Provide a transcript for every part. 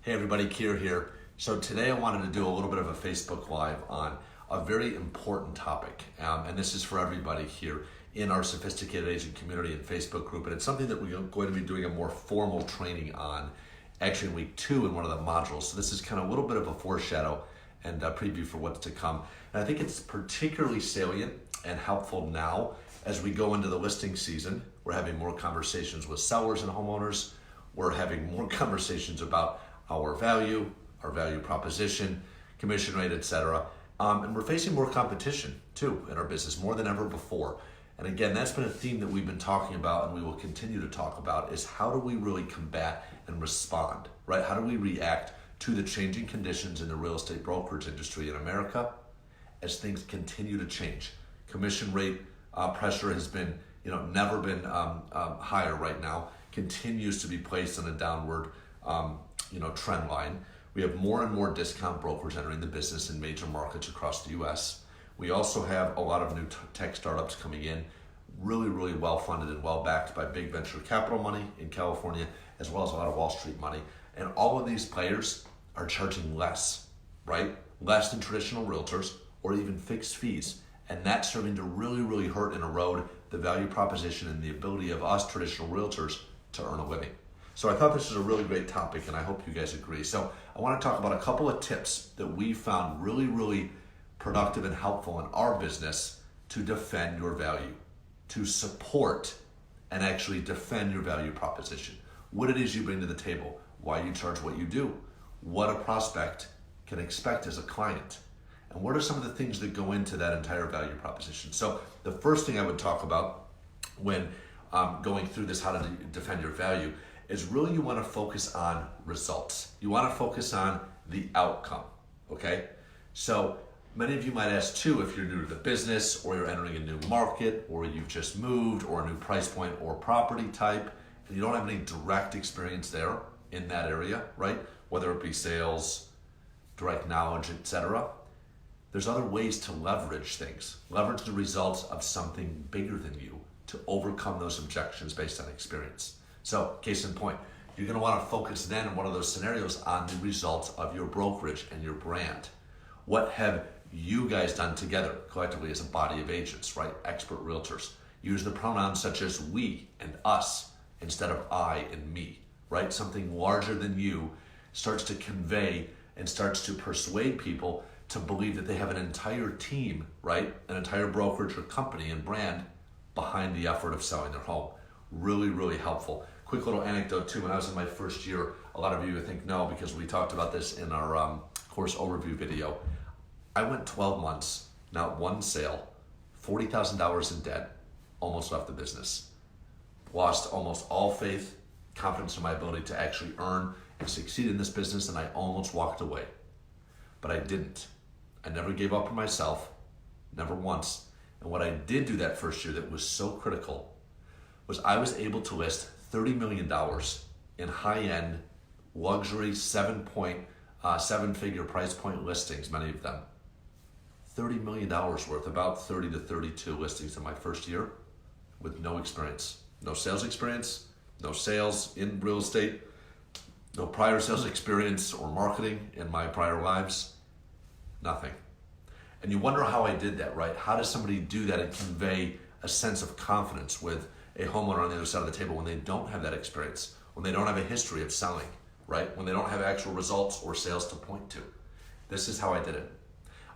Hey everybody, Keir here. So today I wanted to do a little bit of a Facebook Live on a very important topic. And this is for everybody here in our Sophisticated Agent community and Facebook group. And it's something that we're going to be doing a more formal training on actually in week 2 in one of the modules. So this is kind of a little bit of a foreshadow and a preview for what's to come. And I think it's particularly salient and helpful now as we go into the listing season. We're having more conversations with sellers and homeowners. We're having more conversations about our value proposition, commission rate, etc. And we're facing more competition too in our business, more than ever before. And again, that's been a theme that we've been talking about and we will continue to talk about is how do we really combat and respond, right? How do we react to the changing conditions in the real estate brokerage industry in America as things continue to change? Commission rate pressure has been, never been higher right now, continues to be placed on a downward trend line. We have more and more discount brokers entering the business in major markets across the US. We also have a lot of new tech startups coming in, really, really well funded and well backed by big venture capital money in California, as well as a lot of Wall Street money. And all of these players are charging less, right? Less than traditional realtors or even fixed fees. And that's starting to really, really hurt and erode the value proposition and the ability of us traditional realtors to earn a living. So I thought this was a really great topic and I hope you guys agree. So I want to talk about a couple of tips that we found really, really productive and helpful in our business to defend your value, to support and actually defend your value proposition. What it is you bring to the table, why you charge what you do, what a prospect can expect as a client, and what are some of the things that go into that entire value proposition. So the first thing I would talk about when going through this, how to defend your value, is really you want to focus on results. You want to focus on the outcome, okay? So many of you might ask too, if you're new to the business or you're entering a new market or you've just moved or a new price point or property type and you don't have any direct experience there in that area, right? Whether it be sales, direct knowledge, etc. There's other ways to leverage things. Leverage the results of something bigger than you to overcome those objections based on experience. So, case in point, you're going to want to focus then in one of those scenarios on the results of your brokerage and your brand. What have you guys done together collectively as a body of agents, right? Expert realtors. Use the pronouns such as we and us instead of I and me, right? Something larger than you starts to convey and starts to persuade people to believe that they have an entire team, right? An entire brokerage or company and brand behind the effort of selling their home. Really, really helpful. Quick little anecdote too, when I was in my first year, a lot of you think no, because we talked about this in our course overview video. I went 12 months, not one sale, $40,000 in debt, almost left the business. Lost almost all faith, confidence in my ability to actually earn and succeed in this business, and I almost walked away. But I didn't. I never gave up on myself, never once. And what I did do that first year that was so critical was I was able to list $30 million in high-end luxury seven-figure price point listings, many of them. $30 million worth, about 30 to 32 listings in my first year with no experience. No sales experience, no sales in real estate, no prior sales experience or marketing in my prior lives, nothing. And you wonder how I did that, right? How does somebody do that and convey a sense of confidence with a homeowner on the other side of the table when they don't have that experience, when they don't have a history of selling, right? When they don't have actual results or sales to point to? This is how I did it.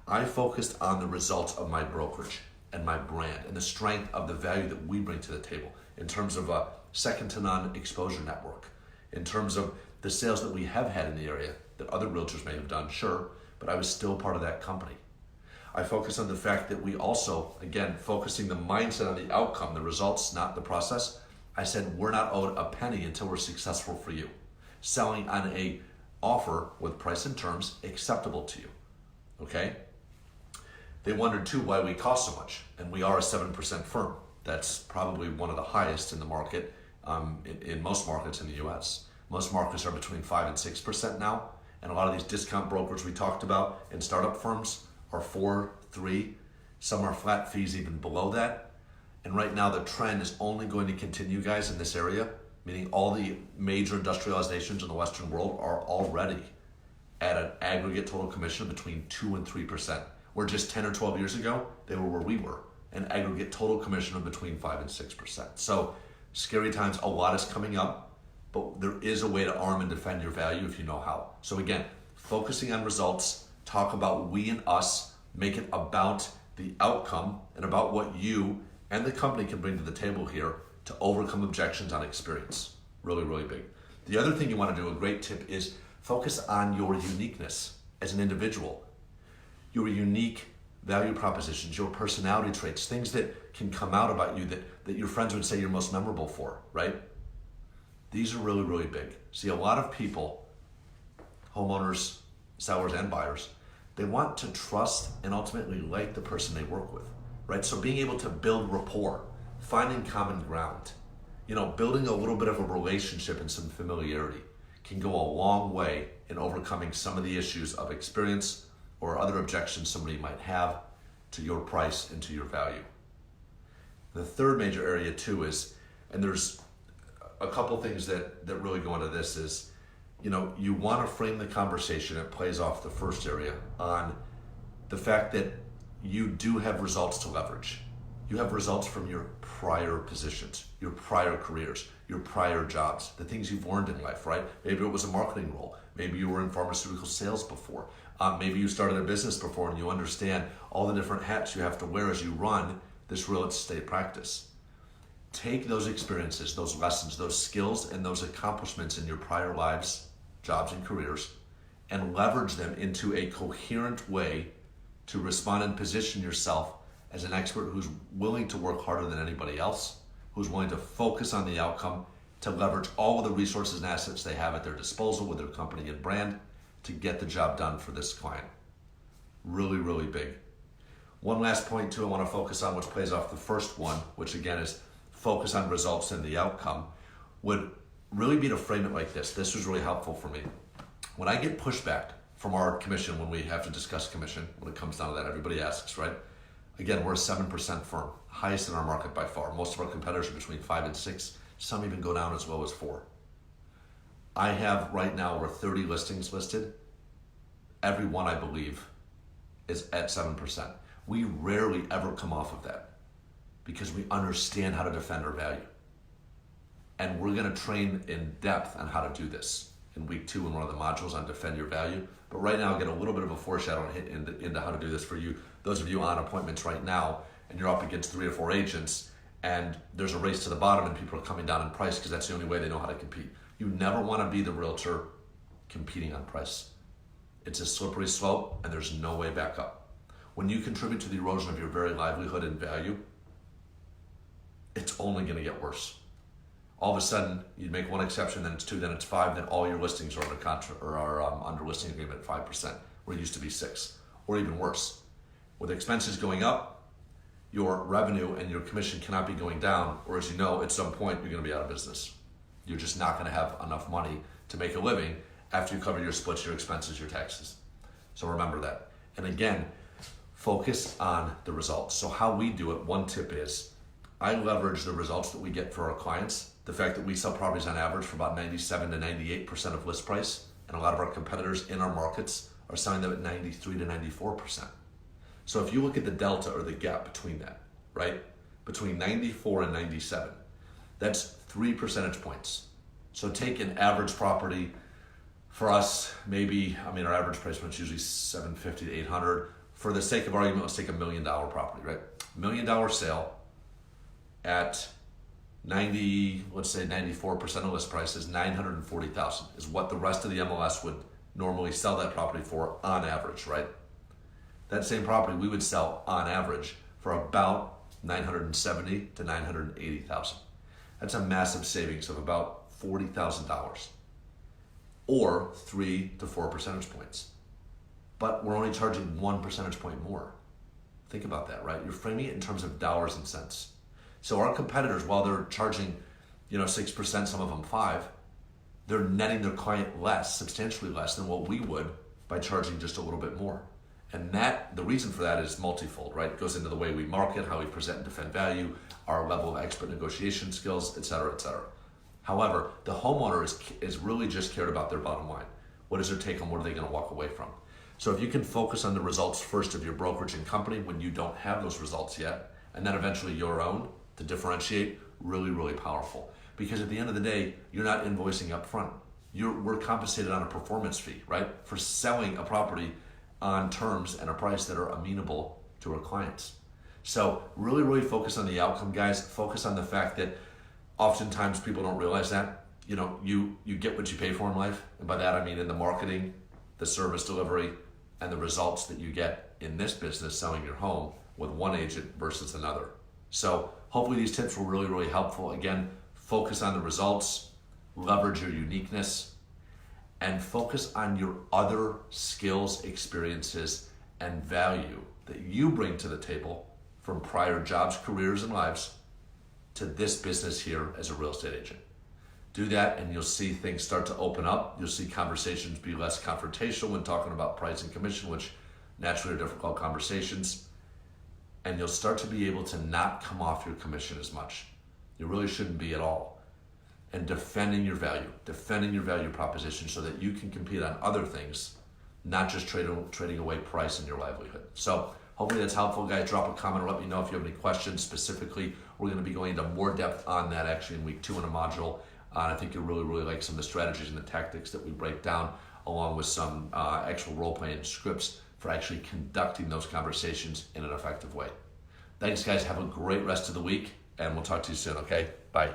I focused on the results of my brokerage and my brand and the strength of the value that we bring to the table in terms of a second to none exposure network, in terms of the sales that we have had in the area that other realtors may have done, sure, but I was still part of that company. I focus on the fact that we also, again, focusing the mindset on the outcome, the results, not the process. I said, we're not owed a penny until we're successful for you. Selling on a offer with price and terms acceptable to you, okay? They wondered too why we cost so much, and we are a 7% firm. That's probably one of the highest in the market, in most markets in the US. Most markets are between 5 and 6% now, and a lot of these discount brokers we talked about and startup firms are 4, 3. Some are flat fees even below that. And right now the trend is only going to continue, guys, in this area, meaning all the major industrialized nations in the Western world are already at an aggregate total commission between 2 and 3%. Where just 10 or 12 years ago, they were where we were, an aggregate total commission of between 5 and 6%. So scary times, a lot is coming up, but there is a way to arm and defend your value if you know how. So again, focusing on results, talk about we and us, make it about the outcome and about what you and the company can bring to the table here to overcome objections on experience. Really, really big. The other thing you want to do, a great tip, is focus on your uniqueness as an individual, your unique value propositions, your personality traits, things that can come out about you that your friends would say you're most memorable for, right? These are really, really big. See, a lot of people, homeowners, sellers, and buyers, they want to trust and ultimately like the person they work with, right? So being able to build rapport, finding common ground, building a little bit of a relationship and some familiarity can go a long way in overcoming some of the issues of experience or other objections somebody might have to your price and to your value. The third major area too is, and there's a couple things that really go into this, is, you want to frame the conversation, it plays off the first area, on the fact that you do have results to leverage. You have results from your prior positions, your prior careers, your prior jobs, the things you've learned in life, right? Maybe it was a marketing role. Maybe you were in pharmaceutical sales before. Maybe you started a business before and you understand all the different hats you have to wear as you run this real estate practice. Take those experiences, those lessons, those skills, and those accomplishments in your prior lives, jobs, and careers, and leverage them into a coherent way to respond and position yourself as an expert who's willing to work harder than anybody else, who's willing to focus on the outcome, to leverage all of the resources and assets they have at their disposal with their company and brand to get the job done for this client. Really, really big. One last point too I want to focus on, which plays off the first one, which again is focus on results and the outcome, would really be to frame it like this. This was really helpful for me. When I get pushback from our commission, when we have to discuss commission, when it comes down to that, everybody asks, right? Again, we're a 7% firm, highest in our market by far. Most of our competitors are between 5 and 6. Some even go down as low as 4. I have right now over 30 listings listed. Every one, I believe, is at 7%. We rarely ever come off of that because we understand how to defend our value. And we're gonna train in depth on how to do this in week 2 in one of the modules on defend your value. But right now, I'll get a little bit of a foreshadow into how to do this for you. Those of you on appointments right now, and you're up against 3 or 4 agents, and there's a race to the bottom and people are coming down in price because that's the only way they know how to compete. You never want to be the realtor competing on price. It's a slippery slope and there's no way back up. When you contribute to the erosion of your very livelihood and value, it's only going to get worse. All of a sudden, you make one exception, then it's 2, then it's 5, then all your listings are under contract or are under listing agreement at 5%, where it used to be 6, or even worse. With expenses going up, your revenue and your commission cannot be going down, or as you know, at some point you're going to be out of business. You're just not going to have enough money to make a living after you cover your splits, your expenses, your taxes. So remember that. And again, focus on the results. So how we do it, one tip is, I leverage the results that we get for our clients. The fact that we sell properties on average for about 97 to 98% of list price, and a lot of our competitors in our markets are selling them at 93 to 94%. So if you look at the delta or the gap between that, right? Between 94 and 97, that's 3 percentage points. So take an average property for us, maybe, our average price point is usually $750 to $800. For the sake of argument, let's take $1 million property, right? $1 million sale at 90, let's say 94% of list price is $940,000 is what the rest of the MLS would normally sell that property for on average, right? That same property we would sell on average for about $970,000 to $980,000. That's a massive savings of about $40,000 or 3 to 4 percentage points. But we're only charging 1 percentage point more. Think about that, right? You're framing it in terms of dollars and cents. So our competitors, while they're charging, 6%, some of them 5%, they're netting their client less, substantially less than what we would by charging just a little bit more. And the reason for that is multifold, right? It goes into the way we market, how we present and defend value, our level of expert negotiation skills, et cetera, et cetera. However, the homeowner is really just cared about their bottom line. What is their take home? What are they going to walk away from? So if you can focus on the results first of your brokerage and company when you don't have those results yet, and then eventually your own to differentiate, really, really powerful. Because at the end of the day, you're not invoicing up front. We're compensated on a performance fee, right? For selling a property on terms and a price that are amenable to our clients. So really, really focus on the outcome, guys. Focus on the fact that oftentimes people don't realize that. You get what you pay for in life. And by that, I mean in the marketing, the service delivery, and the results that you get in this business selling your home with one agent versus another. So hopefully these tips were really, really helpful. Again, focus on the results, leverage your uniqueness, and focus on your other skills, experiences, and value that you bring to the table from prior jobs, careers, and lives to this business here as a real estate agent. Do that and you'll see things start to open up. You'll see conversations be less confrontational when talking about price and commission, which naturally are difficult conversations. And you'll start to be able to not come off your commission as much. You really shouldn't be at all. And defending your value proposition so that you can compete on other things, not just trading away price and your livelihood. So hopefully that's helpful, guys. Drop a comment or let me know if you have any questions specifically. We're going to be going into more depth on that actually in week 2 in a module. I think you'll really, really like some of the strategies and the tactics that we break down, along with some actual role-playing scripts for actually conducting those conversations in an effective way. Thanks, guys. Have a great rest of the week, and we'll talk to you soon, okay? Bye.